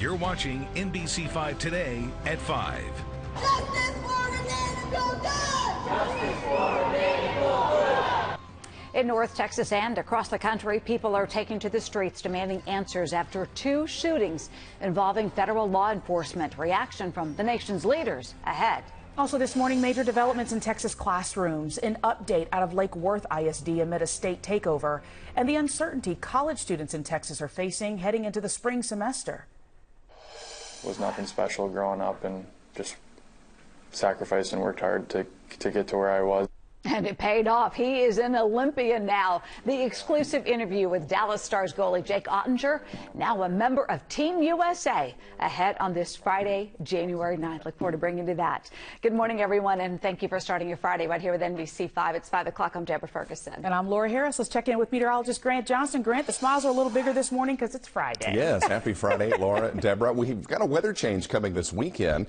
You're watching NBC5 Today at 5. Justice for Renee Nicole! Justice for Renee Nicole! In North Texas and across the country, people are taking to the streets demanding answers after 2 shootings involving federal law enforcement. Reaction from the nation's leaders ahead. Also this morning, major developments in Texas classrooms, an update out of Lake Worth ISD amid a state takeover, and the uncertainty college students in Texas are facing heading into the spring semester. It was nothing special growing up and just sacrificed and worked hard to get to where I was. And it paid off. He is an Olympian now. The exclusive interview with Dallas Stars goalie Jake Ottinger, now a member of Team USA, ahead on this Friday, January 9th. Look forward to bringing you that. Good morning, everyone, and thank you for starting your Friday right here with NBC5. It's 5 o'clock. I'm Deborah Ferguson. And I'm Laura Harris. Let's check in with meteorologist Grant Johnson. Grant, the smiles are a little bigger this morning because it's Friday. Yes, happy Friday, Laura and Deborah. We've got a weather change coming this weekend.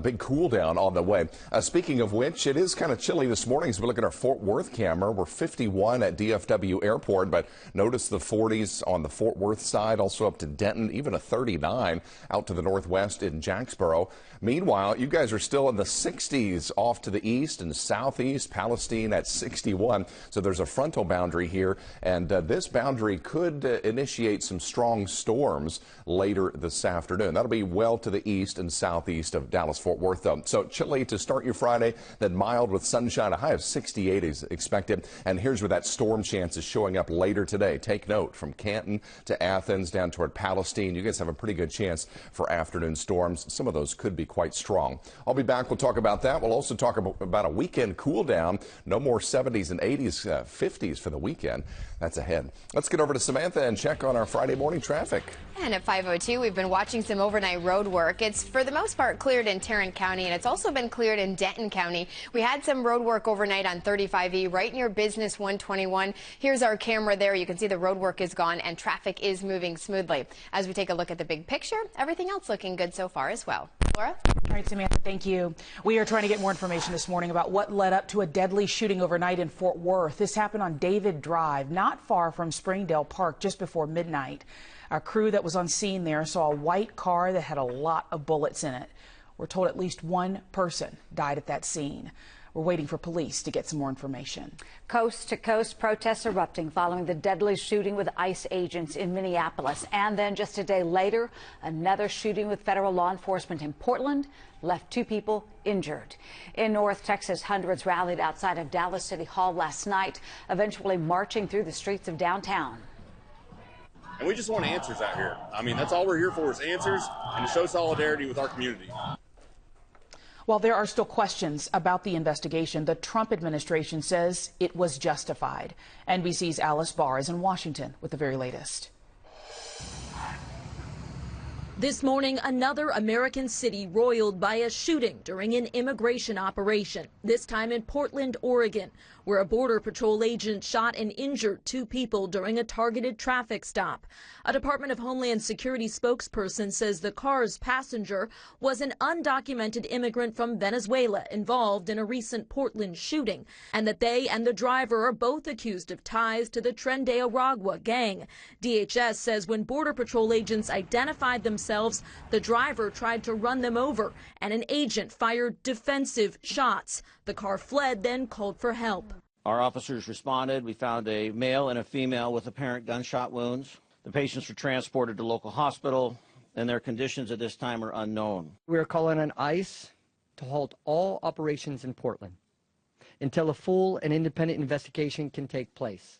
Big cool down on the way. Speaking of which, it is kind of chilly this morning as we look at our Fort Worth camera. We're 51 at DFW Airport, but notice the 40s on the Fort Worth side, also up to Denton, even a 39 out to the northwest in Jacksboro. Meanwhile, you guys are still in the 60s off to the east and southeast, Palestine at 61. So there's a frontal boundary here, and this boundary could initiate some strong storms later this afternoon. That'll be well to the east and southeast of Dallas-Fort Worth, though. So chilly to start your Friday, then mild with sunshine, a high of 68 is expected. And here's where that storm chance is showing up later today. Take note, from Canton to Athens down toward Palestine, you guys have a pretty good chance for afternoon storms. Some of those could be quite strong. I'll be back. We'll talk about that. We'll also talk about a weekend cool down. No more 70s and 80s, 50s for the weekend. That's ahead. Let's get over to Samantha and check on our Friday morning traffic. And at 5:02, we've been watching some overnight road work. It's for the most part cleared in Tarrant County, and it's also been cleared in Denton County. We had some road work overnight on 35E right near Business 121. Here's our camera there. You can see the road work is gone and traffic is moving smoothly. As we take a look at the big picture, everything else looking good so far as well. Laura? All right, Samantha, thank you. We are trying to get more information this morning about what led up to a deadly shooting overnight in Fort Worth. This happened on David Drive, not far from Springdale Park, just before midnight. Our crew that was on scene there saw a white car that had a lot of bullets in it. We're told at least one person died at that scene. We're waiting for police to get some more information. Coast-to-coast protests erupting following the deadly shooting with ICE agents in Minneapolis. And then just a day later, another shooting with federal law enforcement in Portland left 2 people injured. In North Texas, hundreds rallied outside of Dallas City Hall last night, eventually marching through the streets of downtown. And we just want answers out here. I mean, that's all we're here for, is answers and to show solidarity with our community. While there are still questions about the investigation, the Trump administration says it was justified. NBC's Alice Barr is in Washington with the very latest. This morning, another American city roiled by a shooting during an immigration operation, this time in Portland, Oregon, where a Border Patrol agent shot and injured 2 people during a targeted traffic stop. A Department of Homeland Security spokesperson says the car's passenger was an undocumented immigrant from Venezuela involved in a recent Portland shooting, and that they and the driver are both accused of ties to the Tren de Aragua gang. DHS says when Border Patrol agents identified themselves, the driver tried to run them over, and an agent fired defensive shots. The car fled, then called for help. Our officers responded. We found a male and a female with apparent gunshot wounds. The patients were transported to local hospital, and their conditions at this time are unknown. We're calling on ICE to halt all operations in Portland until a full and independent investigation can take place.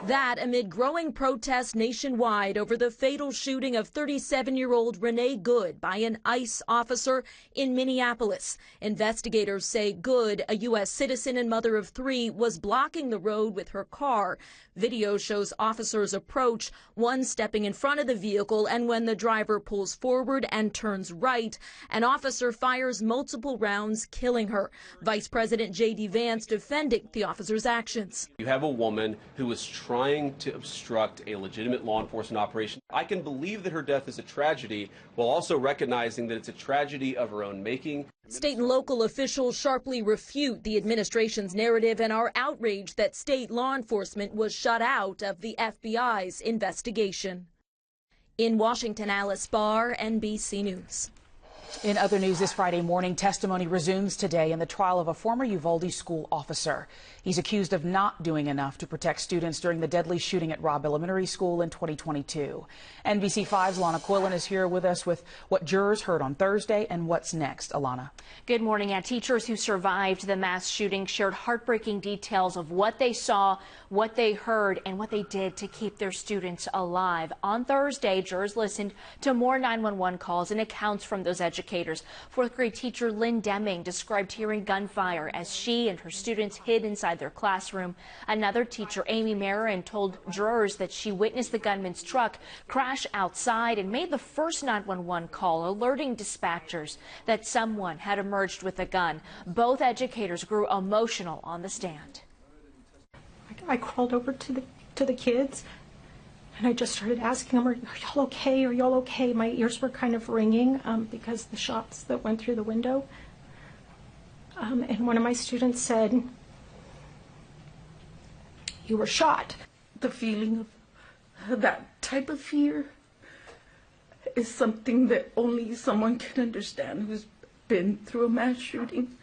That amid growing protests nationwide over the fatal shooting of 37-year-old Renee Good by an ICE officer in Minneapolis. Investigators say Good, a U.S. citizen and mother of 3, was blocking the road with her car. Video shows officers approach, one stepping in front of the vehicle, and when the driver pulls forward and turns right, an officer fires multiple rounds, killing her. Vice President J.D. Vance defending the officer's actions. You have a woman who was trying to obstruct a legitimate law enforcement operation. I can believe that her death is a tragedy, while also recognizing that it's a tragedy of her own making. State and local officials sharply refute the administration's narrative and are outraged that state law enforcement was shut out of the FBI's investigation. In Washington, Alice Barr, NBC News. In other news this Friday morning, testimony resumes today in the trial of a former Uvalde school officer. He's accused of not doing enough to protect students during the deadly shooting at Robb Elementary School in 2022. NBC 5's Alana Quillen is here with us with what jurors heard on Thursday and what's next. Alana. Good morning. Teachers who survived the mass shooting shared heartbreaking details of what they saw, what they heard, and what they did to keep their students alive. On Thursday, jurors listened to more 911 calls and accounts from those educators. Fourth grade teacher Lynn Deming described hearing gunfire as she and her students hid inside their classroom. Another teacher, Amy Marin, told jurors that she witnessed the gunman's truck crash outside and made the first 911 call, alerting dispatchers that someone had emerged with a gun. Both educators grew emotional on the stand. I crawled over to the kids and I just started asking them, are y'all okay? Are y'all okay? My ears were kind of ringing because of the shots that went through the window. And one of my students said, "You were shot." The feeling of that type of fear is something that only someone can understand who's been through a mass shooting.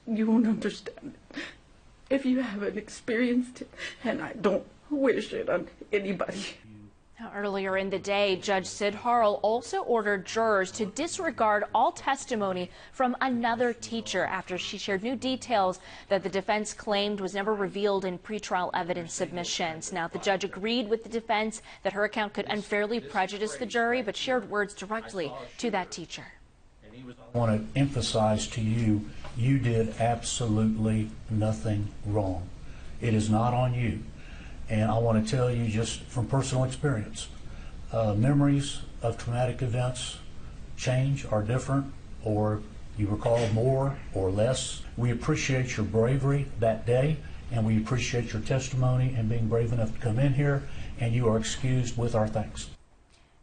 You won't understand it if you haven't experienced it, and I don't wish it on anybody. Now, earlier in the day, Judge Sid Harrell also ordered jurors to disregard all testimony from another teacher after she shared new details that the defense claimed was never revealed in pretrial evidence submissions. Now, the judge agreed with the defense that her account could unfairly prejudice the jury, but shared words directly to that teacher. I want to emphasize to you, you did absolutely nothing wrong. It is not on you. And I want to tell you just from personal experience, memories of traumatic events change, are different, or you recall more or less. We appreciate your bravery that day, and we appreciate your testimony and being brave enough to come in here, and you are excused with our thanks.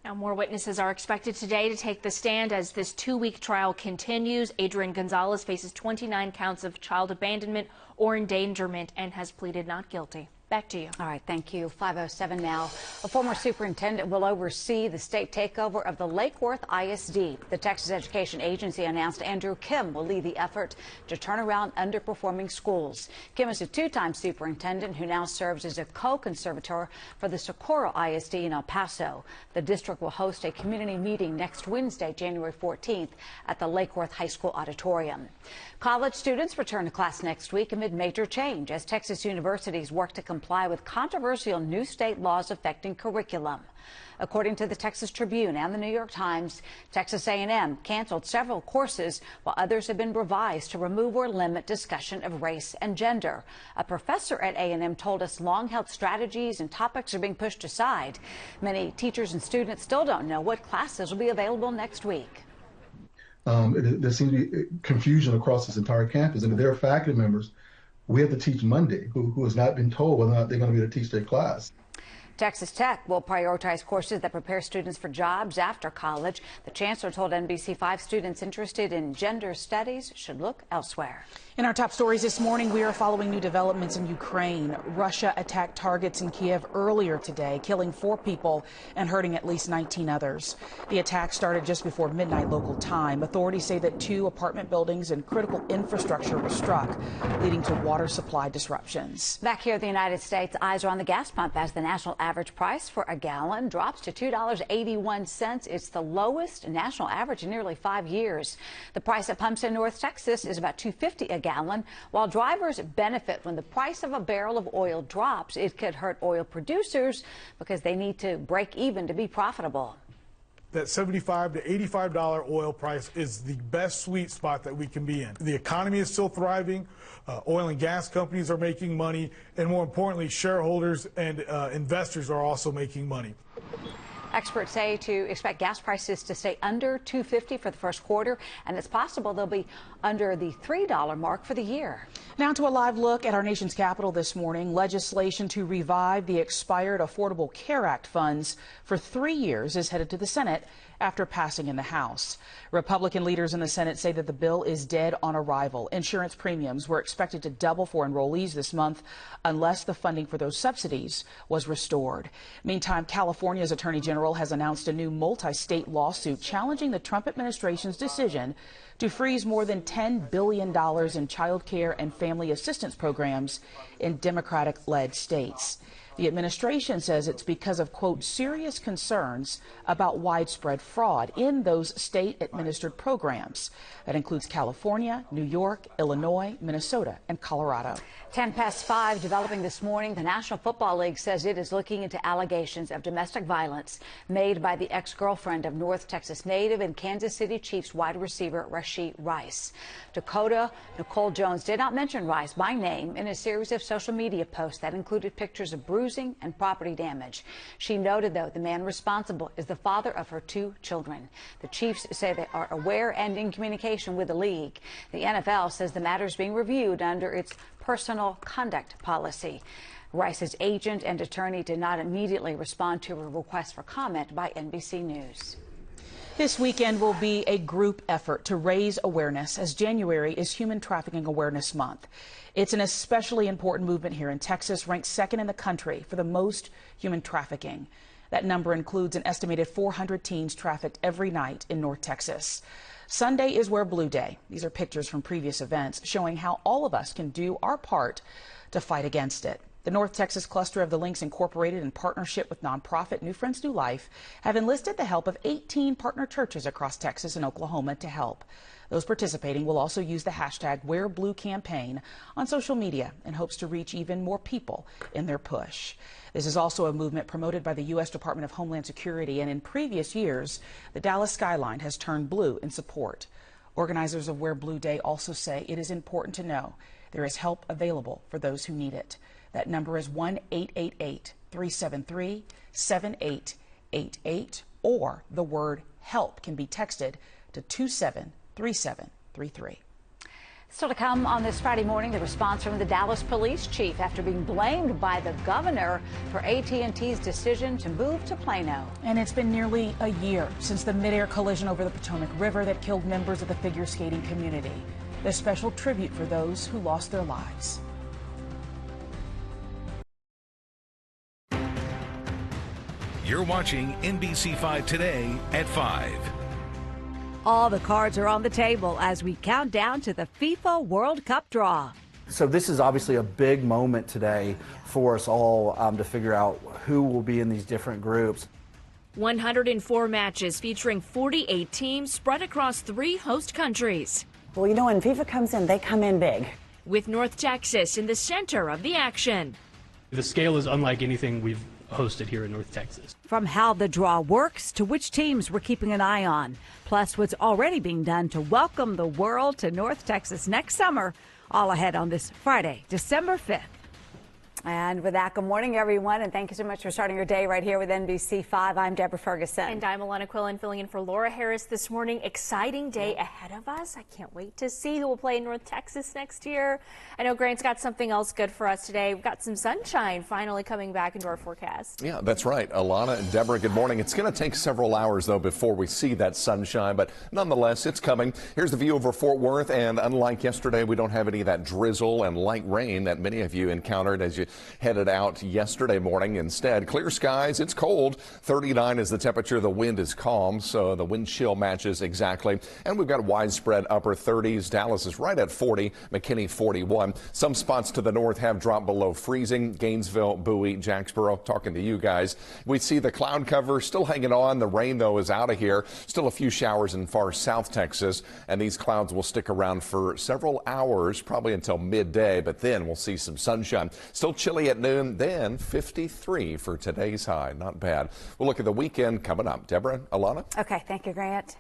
Now, more witnesses are expected today to take the stand as this two-week trial continues. Adrian Gonzalez faces 29 counts of child abandonment or endangerment and has pleaded not guilty. Back to you. All right, thank you. 5:07 now. A former superintendent will oversee the state takeover of the Lake Worth ISD. The Texas Education Agency announced Andrew Kim will lead the effort to turn around underperforming schools. Kim is a two-time superintendent who now serves as a co-conservator for the Socorro ISD in El Paso. The district will host a community meeting next Wednesday, January 14th, at the Lake Worth High School auditorium. College students return to class next week amid major change as Texas universities work to comply with controversial new state laws affecting curriculum. According to the Texas Tribune and the New York Times, Texas A&M canceled several courses while others have been revised to remove or limit discussion of race and gender. A professor at A&M told us long-held strategies and topics are being pushed aside. Many teachers and students still don't know what classes will be available next week. There seems to be confusion across this entire campus, and there are faculty members we have to teach Monday who has not been told whether or not they're going to be able to teach their class. Texas Tech will prioritize courses that prepare students for jobs after college. The chancellor told NBC5 students interested in gender studies should look elsewhere. In our top stories this morning, we are following new developments in Ukraine. Russia attacked targets in Kiev earlier today, killing 4 people and hurting at least 19 others. The attack started just before midnight local time. Authorities say that 2 apartment buildings and critical infrastructure were struck, leading to water supply disruptions. Back here in the United States, eyes are on the gas pump as the national average price for a gallon drops to $2.81. It's the lowest national average in nearly 5 years. The price at pumps in North Texas is about $2.50 a gallon. While drivers benefit when the price of a barrel of oil drops, it could hurt oil producers because they need to break even to be profitable. That $75 to $85 oil price is the best sweet spot that we can be in. The economy is still thriving. Oil and gas companies are making money. And more importantly, shareholders and investors are also making money. Experts say to expect gas prices to stay under $2.50 for the first quarter, and it's possible they'll be under the $3 mark for the year. Now to a live look at our nation's capital this morning. Legislation to revive the expired Affordable Care Act funds for 3 years is headed to the Senate after passing in the House. Republican leaders in the Senate say that the bill is dead on arrival. Insurance premiums were expected to double for enrollees this month unless the funding for those subsidies was restored. Meantime, California's Attorney General has announced a new multi-state lawsuit challenging the Trump administration's decision to freeze more than $10 billion in child care and family assistance programs in Democratic-led states. The administration says it's because of, quote, serious concerns about widespread fraud in those state-administered programs. That includes California, New York, Illinois, Minnesota, and Colorado. 10 past 5, developing this morning, the National Football League says it is looking into allegations of domestic violence made by the ex-girlfriend of North Texas native and Kansas City Chiefs wide receiver Rashee Rice. Dakota Nicole Jones did not mention Rice by name in a series of social media posts that included pictures of bruising and property damage. She noted, though, the man responsible is the father of her 2 children. The Chiefs say they are aware and in communication with the league. The NFL says the matter is being reviewed under its personal conduct policy. Rice's agent and attorney did not immediately respond to a request for comment by NBC News. This weekend will be a group effort to raise awareness as January is Human Trafficking Awareness Month. It's an especially important movement here in Texas, ranked second in the country for the most human trafficking. That number includes an estimated 400 teens trafficked every night in North Texas. Sunday is Wear Blue Day. These are pictures from previous events showing how all of us can do our part to fight against it. The North Texas cluster of the Links Incorporated, in partnership with nonprofit New Friends New Life, have enlisted the help of 18 partner churches across Texas and Oklahoma to help. Those participating will also use the hashtag #WearBlue campaign on social media in hopes to reach even more people in their push. This is also a movement promoted by the U.S. Department of Homeland Security, and in previous years, the Dallas skyline has turned blue in support. Organizers of Wear Blue Day also say it is important to know there is help available for those who need it. That number is 1-888-373-7888, or the word HELP can be texted to 273733. Still to come on this Friday morning, the response from the Dallas police chief after being blamed by the governor for AT&T's decision to move to Plano. And it's been nearly a year since the mid-air collision over the Potomac River that killed members of the figure skating community. The special tribute for those who lost their lives. You're watching NBC5 Today at 5. All the cards are on the table as we count down to the FIFA World Cup draw. So this is obviously a big moment today for us all to figure out who will be in these different groups. 104 matches featuring 48 teams spread across 3 host countries. Well, you know, when FIFA comes in, they come in big. With North Texas in the center of the action. The scale is unlike anything we've hosted here in North Texas. From how the draw works to which teams we're keeping an eye on, plus what's already being done to welcome the world to North Texas next summer, all ahead on this Friday, December 5th. And with that, good morning, everyone, and thank you so much for starting your day right here with NBC5. I'm Deborah Ferguson. And I'm Alana Quillen, filling in for Laura Harris this morning. Exciting day ahead of us. I can't wait to see who will play in North Texas next year. I know Grant's got something else good for us today. We've got some sunshine finally coming back into our forecast. Yeah, that's right. Alana and Deborah, good morning. It's going to take several hours, though, before we see that sunshine, but nonetheless, it's coming. Here's the view over Fort Worth, and unlike yesterday, we don't have any of that drizzle and light rain that many of you encountered as you headed out yesterday morning. Instead, clear skies. It's cold. 39 is the temperature. The wind is calm, so the wind chill matches exactly. And we've got widespread upper 30s. Dallas is right at 40, McKinney 41. Some spots to the north have dropped below freezing. Gainesville, Bowie, Jacksboro, talking to you guys. We see the cloud cover still hanging on. The rain, though, is out of here. Still a few showers in far south Texas, and these clouds will stick around for several hours, probably until midday, but then we'll see some sunshine. Still chilly at noon, then 53 for today's high. Not bad. We'll look at the weekend coming up. Deborah, Alana? Okay, thank you, Grant.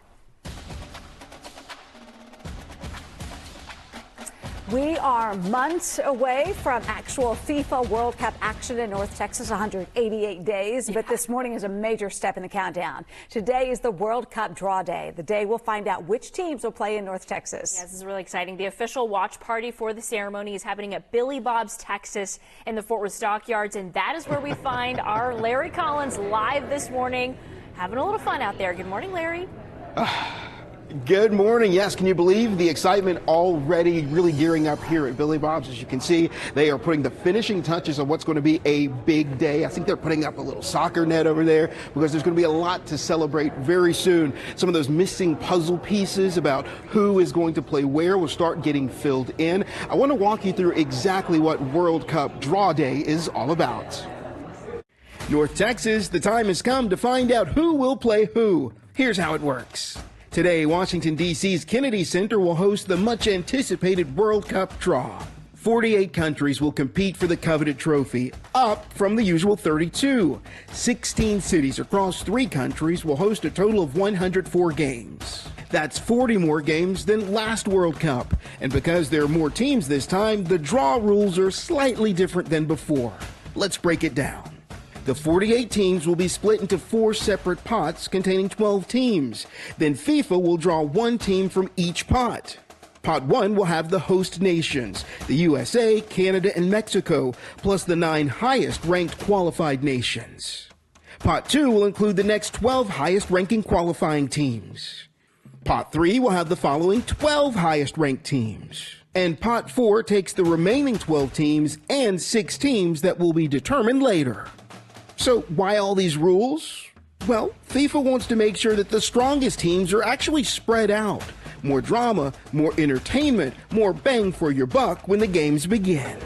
We are months away from actual FIFA World Cup action in North Texas, 188 days, but this morning is a major step in the countdown. Today is the World Cup draw day, the day we'll find out which teams will play in North Texas. Yes, this is really exciting. The official watch party for the ceremony is happening at Billy Bob's Texas in the Fort Worth Stockyards, and that is where we find our Larry Collins live this morning, having a little fun out there. Good morning, Larry. Good morning. Yes, can you believe the excitement already really gearing up here at Billy Bob's? As you can see, they are putting the finishing touches on what's going to be a big day. I think they're putting up a little soccer net over there because there's going to be a lot to celebrate very soon. Some of those missing puzzle pieces about who is going to play where will start getting filled in. I want to walk you through exactly what World Cup Draw Day is all about. North Texas, the time has come to find out who will play who. Here's how it works. Today, Washington, D.C.'s Kennedy Center will host the much-anticipated World Cup draw. 48 countries will compete for the coveted trophy, up from the usual 32. 16 cities across 3 countries will host a total of 104 games. That's 40 more games than last World Cup. And because there are more teams this time, the draw rules are slightly different than before. Let's break it down. The 48 teams will be split into 4 separate pots containing 12 teams. Then FIFA will draw 1 team from each pot. Pot 1 will have the host nations, the USA, Canada, and Mexico, plus the 9 highest-ranked qualified nations. Pot 2 will include the next 12 highest-ranking qualifying teams. Pot 3 will have the following 12 highest-ranked teams. And Pot 4 takes the remaining 12 teams and 6 teams that will be determined later. So why all these rules? Well, FIFA wants to make sure that the strongest teams are actually spread out. More drama, more entertainment, more bang for your buck when the games begin.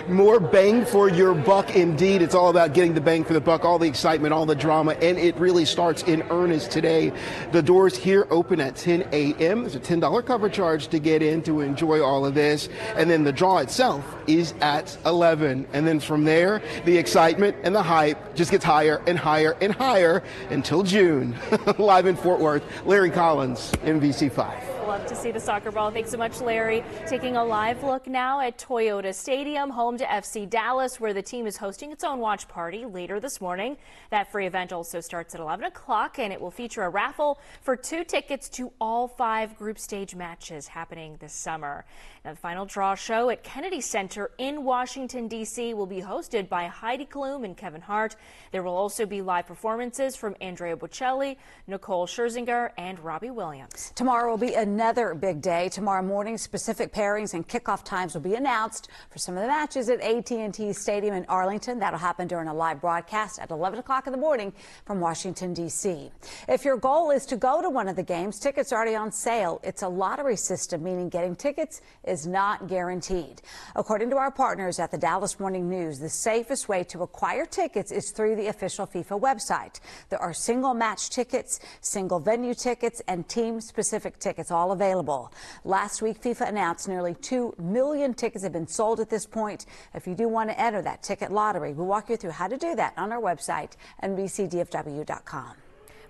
More bang for your buck indeed. It's all about getting the bang for the buck, all the excitement, all the drama, and it really starts in earnest today. The doors here open at 10 a.m. There's a $10 cover charge to get in to enjoy all of this, and then the draw itself is at 11. And then from there, the excitement and the hype just gets higher and higher and higher until June. Live in Fort Worth, Larry Collins, NBC5. Love to see the soccer ball. Thanks so much, Larry. Taking a live look now at Toyota Stadium, home to FC Dallas, where the team is hosting its own watch party later this morning. That free event also starts at 11 o'clock, and it will feature a raffle for 2 tickets to all 5 group stage matches happening this summer. Now, the final draw show at Kennedy Center in Washington, D.C. will be hosted by Heidi Klum and Kevin Hart. There will also be live performances from Andrea Bocelli, Nicole Scherzinger, and Robbie Williams. Tomorrow will be another big day. Tomorrow morning, specific pairings and kickoff times will be announced for some of the matches at AT&T Stadium in Arlington. That'll happen during a live broadcast at 11 o'clock in the morning from Washington, D.C. If your goal is to go to one of the games, tickets are already on sale. It's a lottery system, meaning getting tickets is not guaranteed. According to our partners at the Dallas Morning News, the safest way to acquire tickets is through the official FIFA website. There are single match tickets, single venue tickets, and team-specific tickets all available. Last week, FIFA announced nearly 2 million tickets have been sold at this point. If you do want to enter that ticket lottery, we'll walk you through how to do that on our website, NBCDFW.com.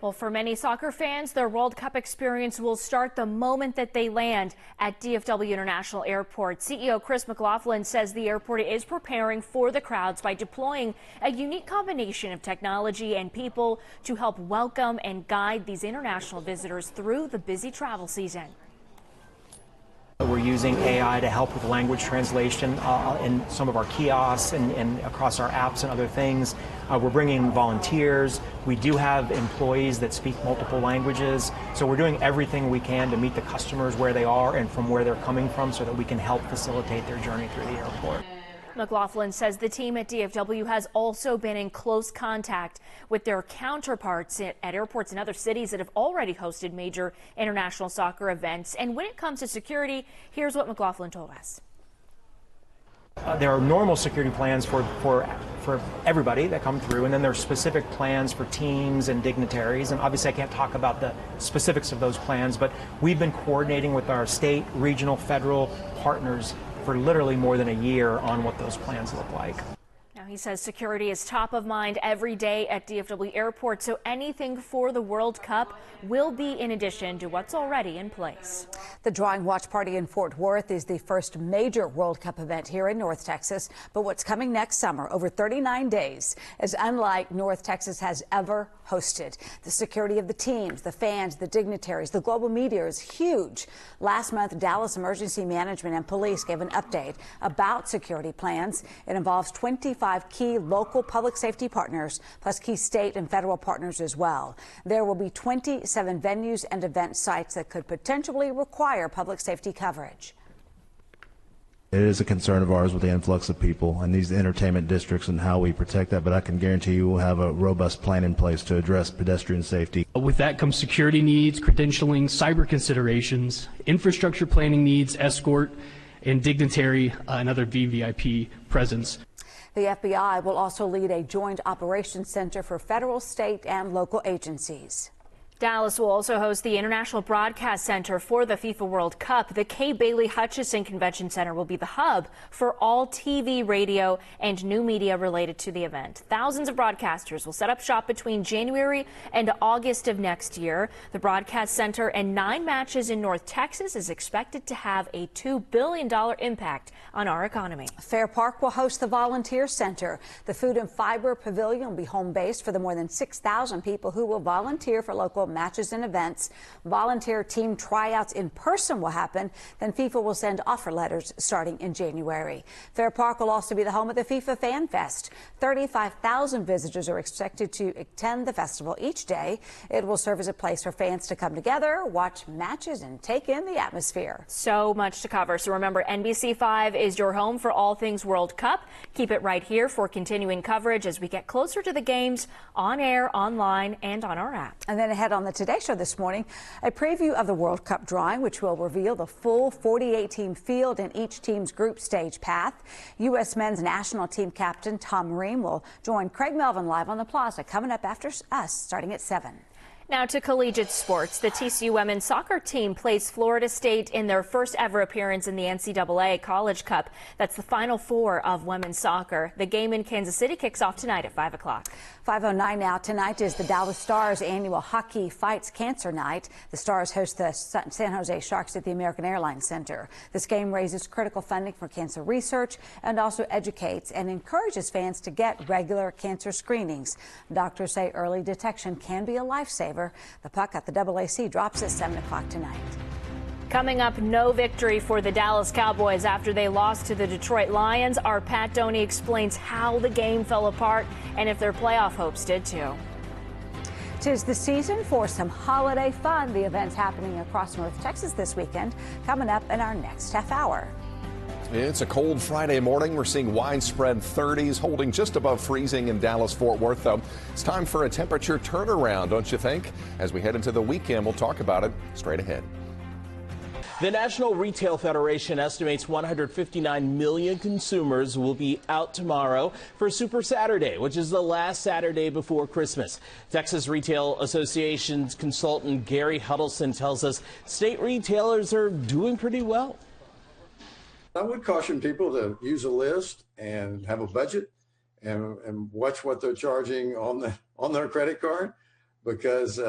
Well, for many soccer fans, their World Cup experience will start the moment that they land at DFW International Airport. CEO Chris McLaughlin says the airport is preparing for the crowds by deploying a unique combination of technology and people to help welcome and guide these international visitors through the busy travel season. We're using AI to help with language translation in some of our kiosks and across our apps and other things. We're bringing volunteers. We do have employees that speak multiple languages. So we're doing everything we can to meet the customers where they are and from where they're coming from so that we can help facilitate their journey through the airport. McLaughlin says the team at DFW has also been in close contact with their counterparts at airports in other cities that have already hosted major international soccer events. And when it comes to security, here's what McLaughlin told us. There are normal security plans for everybody that come through, and then there are specific plans for teams and dignitaries. And obviously I can't talk about the specifics of those plans, but we've been coordinating with our state, regional, federal partners for literally more than a year on what those plans look like. Now, Now, he says security is top of mind every day at DFW Airport, so anything for the World Cup will be in addition to what's already in place. The Drawing Watch Party in Fort Worth is the first major World Cup event here in North Texas. But what's coming next summer, over 39 days, is unlike North Texas has ever hosted. The security of the teams, the fans, the dignitaries, the global media is huge. Last month, Dallas Emergency Management and police gave an update about security plans. It involves 25 key local public safety partners, plus key state and federal partners as well. There will be 27 venues and event sites that could potentially require public safety coverage. It is a concern of ours with the influx of people and these entertainment districts and how we protect that, but I can guarantee you we'll have a robust plan in place to address pedestrian safety. With that comes security needs, credentialing, cyber considerations, infrastructure planning needs, escort, and dignitary and other VVIP presence. The FBI will also lead a joint operations center for federal, state, and local agencies. Dallas will also host the International Broadcast Center for the FIFA World Cup. The Kay Bailey Hutchison Convention Center will be the hub for all TV, radio, and new media related to the event. Thousands of broadcasters will set up shop between January and August of next year. The Broadcast Center and 9 matches in North Texas is expected to have a $2 billion impact on our economy. Fair Park will host the Volunteer Center. The Food and Fiber Pavilion will be home base for the more than 6,000 people who will volunteer for local matches and events. Volunteer team tryouts in person will happen. Then FIFA will send offer letters starting in January. Fair Park will also be the home of the FIFA Fan Fest. 35,000 visitors are expected to attend the festival each day. It will serve as a place for fans to come together, watch matches, and take in the atmosphere. So much to cover. So remember, NBC5 is your home for all things World Cup. Keep it right here for continuing coverage as we get closer to the games on air, online, and on our app. And then ahead on the Today Show this morning, a preview of the World Cup drawing, which will reveal the full 48-team field and each team's group stage path. U.S. men's national team captain Tom Ream will join Craig Melvin live on the Plaza coming up after us, starting at 7. Now to collegiate sports. The TCU women's soccer team plays Florida State in their first ever appearance in the NCAA College Cup. That's the Final Four of women's soccer. The game in Kansas City kicks off tonight at 5 o'clock. 5:09 now. Tonight is the Dallas Stars annual Hockey Fights Cancer Night. The Stars host the San Jose Sharks at the American Airlines Center. This game raises critical funding for cancer research and also educates and encourages fans to get regular cancer screenings. Doctors say early detection can be a lifesaver. The puck at the AAC drops at 7 o'clock tonight. Coming up, no victory for the Dallas Cowboys after they lost to the Detroit Lions. Our Pat Doney explains how the game fell apart and if their playoff hopes did too. 'Tis the season for some holiday fun. The events happening across North Texas this weekend coming up in our next half hour. It's a cold Friday morning. We're seeing widespread 30s, holding just above freezing in Dallas-Fort Worth, though. It's time for a temperature turnaround, don't you think? As we head into the weekend, we'll talk about it straight ahead. The National Retail Federation estimates 159 million consumers will be out tomorrow for Super Saturday, which is the last Saturday before Christmas. Texas Retail Association's consultant Gary Huddleston tells us state retailers are doing pretty well. I would caution people to use a list and have a budget and watch what they're charging on their credit card, because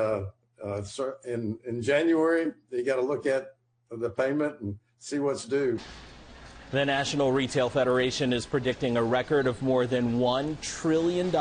in January you got to look at the payment and see what's due. The National Retail Federation is predicting a record of more than $1 trillion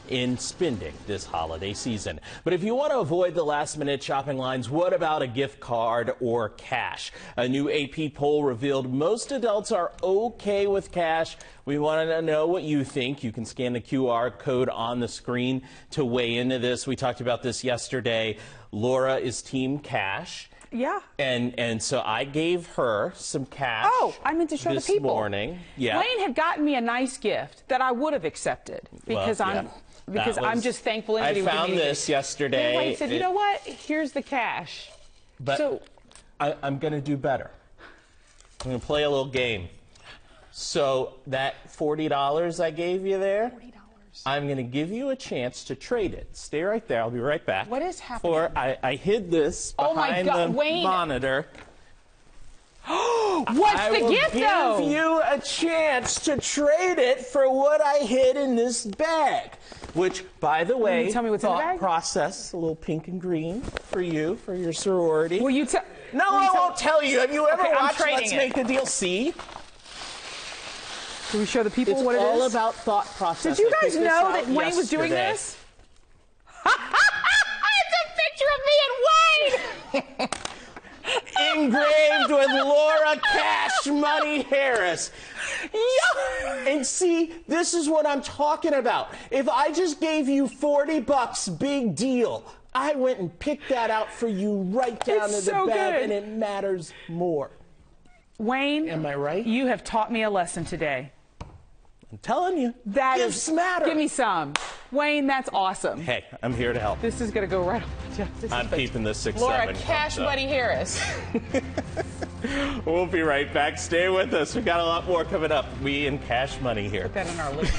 in spending this holiday season. But if you want to avoid the last-minute shopping lines, what about a gift card or cash? A new AP poll revealed most adults are okay with cash. We want to know what you think. You can scan the QR code on the screen to weigh into this. We talked about this yesterday. Laura is team cash. Yeah. And so I gave her some cash. Oh, I meant to show the people. This morning. Yeah. Wayne had gotten me a nice gift that I would have accepted because I'm just thankful. I found this yesterday. Then Wayne said, you know what? Here's the cash. But so I'm going to do better. I'm going to play a little game. So that $40 I gave you there, I'm going to give you a chance to trade it. Stay right there. I'll be right back. What is happening? I hid this behind the monitor. What's the gift, though? I will give you a chance to trade it for what I hid in this bag. Which, by the way, tell me what's in the bag? Process, a little pink and green for you, for your sorority. Will you tell? No, I won't tell you. Have you ever watched Let's it. Make a Deal? See? Can we show the people what it is? It's all about thought process. Did you guys know that Wayne was doing this? It's a picture of me and Wayne! Engraved with Laura Cash Money Harris. Yeah. And see, this is what I'm talking about. If I just gave you $40, big deal. I went and picked that out for you right down to the bag, and it matters more. Wayne, am I right? You have taught me a lesson today. I'm telling you, gifts matter. Give me some. Wayne, that's awesome. Hey, I'm here to help. This is going to go right on. I'm keeping this 6-7. Laura Cash Money Harris. We'll be right back. Stay with us. We've got a lot more coming up. We and Cash Money here. Put that on our list.